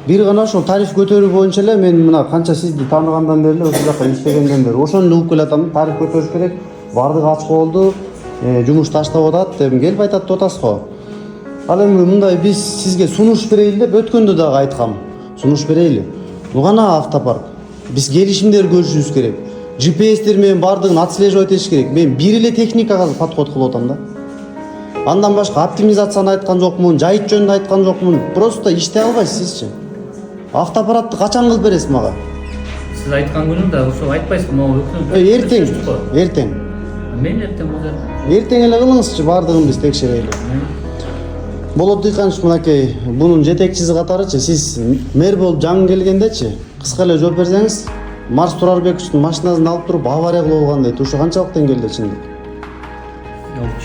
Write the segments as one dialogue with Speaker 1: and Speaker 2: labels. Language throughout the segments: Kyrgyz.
Speaker 1: Бир гана ошол тариф көтөрүү боюнча эле мен мына канча сизди тааныгандан бери эле ушул жакка иштегенден бери ошону эле угуп келатам. Тариф көтөрүш керек. Бардыгы ачык болду. Жумуш таштап атат деп келип айтат деп атасыз го. Ал эми мындай биз сизге сунуш берейли деп өткөндө дагы айткам. Сунуш берейли. Нугана автопарк. Биз келишимдер көрүшүбүз керек. GPS-тер менен бардыгын отслеживать этиш керек. Мен бир эле техникага подход кылып атам да. Андан башка оптимизацияны айткан жокмун, жайыт жөнүндө айткан жокмун. Просто иштей албайсыз сизчи. Автоаппаратты качан кылып бересиз мага?
Speaker 2: Сиз айткан күнү да ошо айтпайсызбы, могу
Speaker 1: Эртең.
Speaker 2: Мен эртең болот.
Speaker 1: Эртең эле кылыңызчы, бардыгын биз текшерели. Болот Дыйканович мынакей, бунун жетекчиси катарычы, сиз мэр болуп жаңы келгендечи, кыска эле жооп берсеңиз, Марс Турарбековичтин машинасын алып туруп авария кылып алган дейт. Ушу канчалык деңгээлде чындык?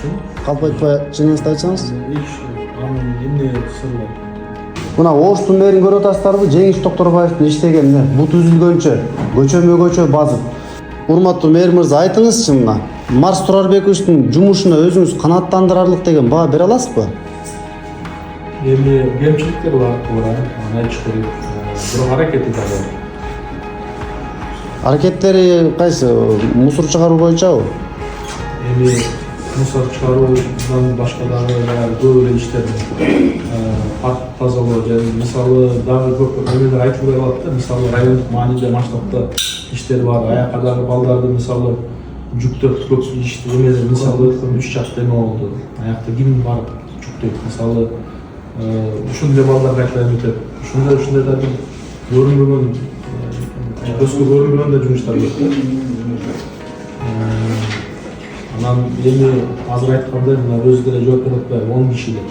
Speaker 2: Чын.
Speaker 1: Калп айтпай чыныңызды айтсаңыз.
Speaker 3: Анын эмне сыры бар?
Speaker 1: Мына Оштун мэрин көрүп атасыздарбы? Жеңиш Токторбаевдин иштеген бут үзүлгөнчө, көчөмө базып. Урматтуу мэр мырза, айтыңызчы мына Марс Турарбековичтин жумушуна өзүңүз канааттандырарлык деген баа бере аласызбы?
Speaker 3: Эми кемчиликтер бар, айтыш керек. Бирок аракети да бар.
Speaker 1: Аракеттери кайсы? Мусор чыгаруу боюнчабы?
Speaker 3: Эми мусор чыгаруудан башка дагы көп эле иштер, парк тазалоо жана мисалы дагы көп эмелер айтылбай калат да. Мисалы райондук мааниде масштабта иштер бар. Аяка дагы балдарды мисалы жүктөп көп ишти эмелер, мисалы 3 чакта эме болду. Аякта ким барып жүктөйт, мисалы ушундай балдарга айтылып өтөт. Ушундай да бир көрүнбөгөн, көзгө көрүнбөгөн да жумуштар көп. Анан эми азыр айткандай мына өзү деле жооп берип атпайбы 10 киши деп.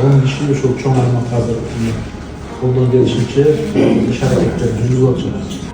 Speaker 3: 10 киши ушул чоң аймакка азыр колдон келишинче иш аракеттерин жүргүзүп атышат.